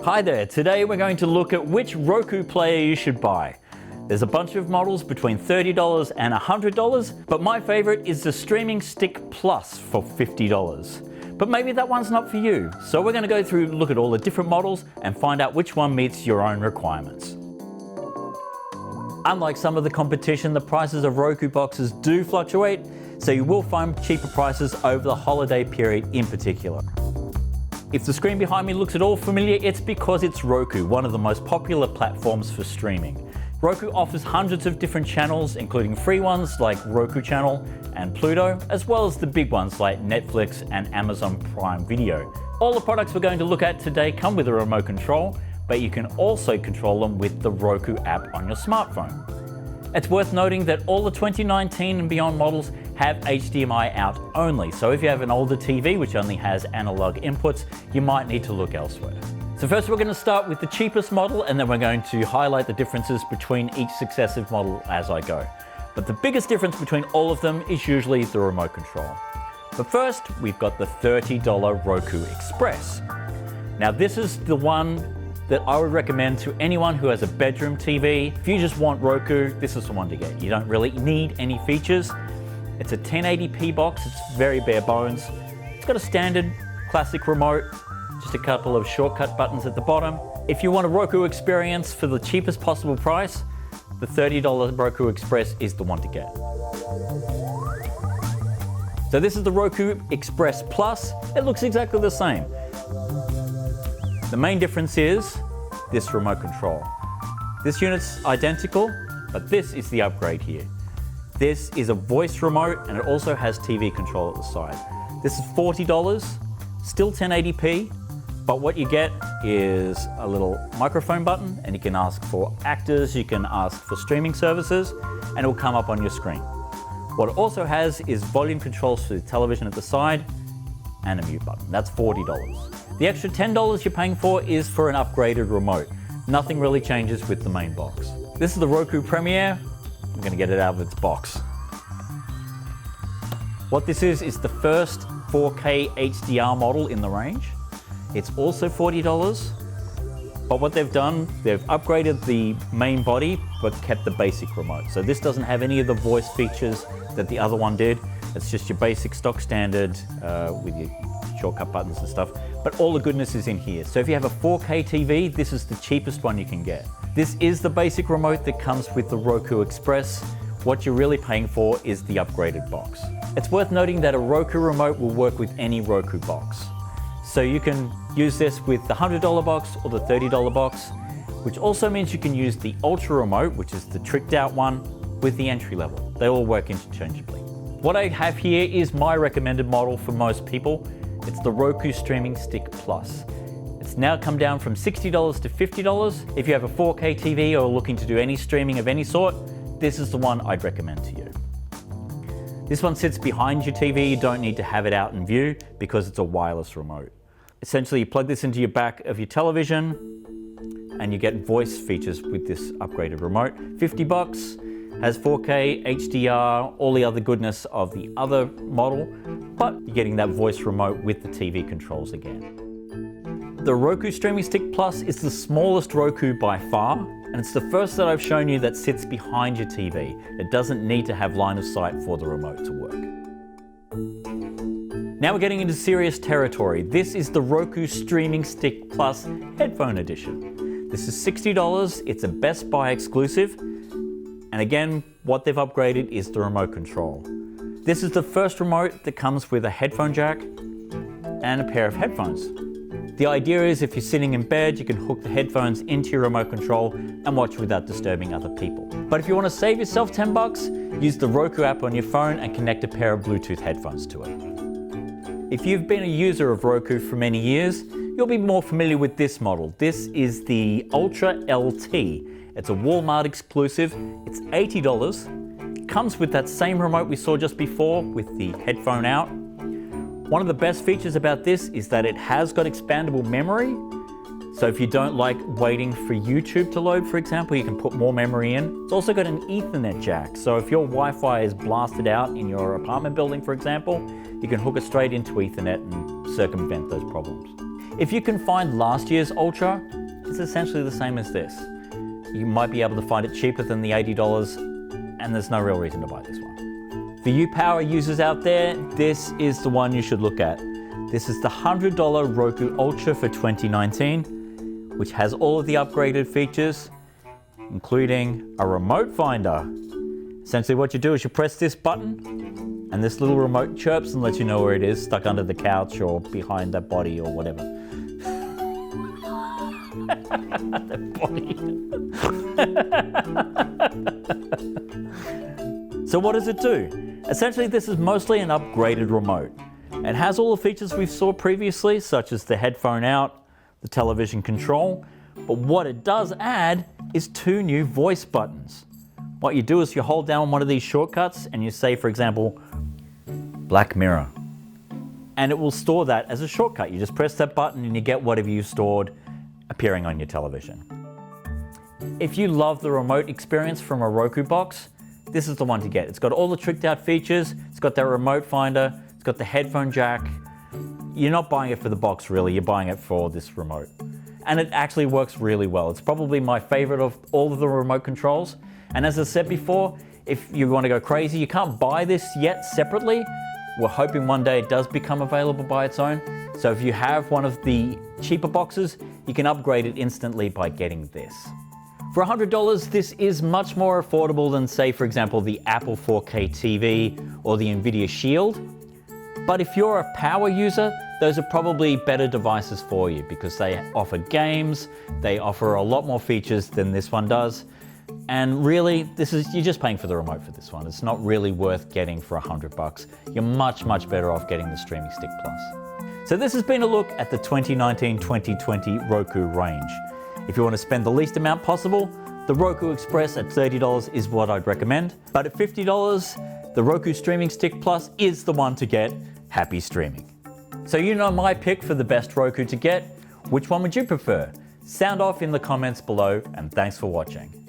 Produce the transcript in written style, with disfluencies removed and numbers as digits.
Hi there, today we're going to look at which Roku player you should buy. There's a bunch of models between $30 and $100, but my favorite is the Streaming Stick Plus for $50. But maybe that one's not for you, so we're going to go through, look at all the different models and find out which one meets your own requirements. Unlike some of the competition, the prices of Roku boxes do fluctuate, so you will find cheaper prices over the holiday period in particular. If the screen behind me looks at all familiar, it's because it's Roku, one of the most popular platforms for streaming. Roku offers hundreds of different channels, including free ones like Roku Channel and Pluto, as well as the big ones like Netflix and Amazon Prime Video. All the products we're going to look at today come with a remote control, but you can also control them with the Roku app on your smartphone. It's worth noting that all the 2019 and beyond models have HDMI out only, so if you have an older TV which only has analog inputs, you might need to look elsewhere. So first we're going to start with the cheapest model, and then we're going to highlight the differences between each successive model as I go. But the biggest difference between all of them is usually the remote control. But first, we've got the $30 Roku Express. Now this is the one that I would recommend to anyone who has a bedroom TV. If you just want Roku, this is the one to get. You don't really need any features. It's a 1080p box, it's very bare bones. It's got a standard classic remote, just a couple of shortcut buttons at the bottom. If you want a Roku experience for the cheapest possible price, the $30 Roku Express is the one to get. So this is the Roku Express Plus. It looks exactly the same. The main difference is this remote control. This unit's identical, but this is the upgrade here. This is a voice remote, and it also has TV control at the side. This is $40, still 1080p, but what you get is a little microphone button, and you can ask for actors, you can ask for streaming services, and it will come up on your screen. What it also has is volume controls for the television at the side, and a mute button. That's $40. The extra $10 you're paying for is for an upgraded remote. Nothing really changes with the main box. This is the Roku Premiere. I'm going to get it out of its box. What this is the first 4K HDR model in the range. It's also $40, but what they've done, they've upgraded the main body, but kept the basic remote. So this doesn't have any of the voice features that the other one did. It's just your basic stock standard with your shortcut buttons and stuff, but all the goodness is in here. So if you have a 4K TV, this is the cheapest one you can get. This is the basic remote that comes with the Roku Express. What you're really paying for is the upgraded box. It's worth noting that a Roku remote will work with any Roku box. So you can use this with the $100 box or the $30 box, which also means you can use the Ultra remote, which is the tricked out one, with the entry level. They all work interchangeably. What I have here is my recommended model for most people. It's the Roku Streaming Stick Plus. It's now come down from $60 to $50. If you have a 4K TV or are looking to do any streaming of any sort, this is the one I'd recommend to you. This one sits behind your TV. You don't need to have it out in view because it's a wireless remote. Essentially, you plug this into your back of your television and you get voice features with this upgraded remote. $50. Has 4K, HDR, all the other goodness of the other model, but you're getting that voice remote with the TV controls again. The Roku Streaming Stick Plus is the smallest Roku by far, and it's the first that I've shown you that sits behind your TV. It doesn't need to have line of sight for the remote to work. Now we're getting into serious territory. This is the Roku Streaming Stick Plus Headphone Edition. This is $60, it's a Best Buy exclusive. And again, what they've upgraded is the remote control. This is the first remote that comes with a headphone jack and a pair of headphones. The idea is if you're sitting in bed, you can hook the headphones into your remote control and watch without disturbing other people. But if you want to save yourself $10, use the Roku app on your phone and connect a pair of Bluetooth headphones to it. If you've been a user of Roku for many years, you'll be more familiar with this model. This is the Ultra LT. It's a Walmart exclusive. It's $80. It comes with that same remote we saw just before with the headphone out. One of the best features about this is that it has got expandable memory. So if you don't like waiting for YouTube to load, for example, you can put more memory in. It's also got an Ethernet jack. So if your Wi-Fi is blasted out in your apartment building, for example, you can hook it straight into Ethernet and circumvent those problems. If you can find last year's Ultra, it's essentially the same as this. You might be able to find it cheaper than the $80, and there's no real reason to buy this one. For you power users out there, this is the one you should look at. This is the $100 Roku Ultra for 2019, which has all of the upgraded features, including a remote finder. Essentially what you do is you press this button, and this little remote chirps and lets you know where it is, stuck under the couch or behind that body or whatever. That body. So what does it do? Essentially, this is mostly an upgraded remote. It has all the features we saw previously, such as the headphone out, the television control, but what it does add is 2 new voice buttons. What you do is you hold down one of these shortcuts and you say, for example, Black Mirror, and it will store that as a shortcut. You just press that button and you get whatever you stored appearing on your television. If you love the remote experience from a Roku box, this is the one to get. It's got all the tricked out features, it's got that remote finder, it's got the headphone jack. You're not buying it for the box really, you're buying it for this remote. And it actually works really well. It's probably my favorite of all of the remote controls. And as I said before, if you want to go crazy, you can't buy this yet separately. We're hoping one day it does become available by its own. So if you have one of the cheaper boxes, you can upgrade it instantly by getting this. For $100, this is much more affordable than, say, for example, the Apple 4K TV or the Nvidia Shield. But if you're a power user, those are probably better devices for you because they offer games, they offer a lot more features than this one does. And really, you're just paying for the remote for this one. It's not really worth getting for $100. You're much, much better off getting the Streaming Stick Plus. So this has been a look at the 2019-2020 Roku range. If you want to spend the least amount possible, the Roku Express at $30 is what I'd recommend. But at $50, the Roku Streaming Stick Plus is the one to get. Happy streaming. So you know my pick for the best Roku to get. Which one would you prefer? Sound off in the comments below, and thanks for watching.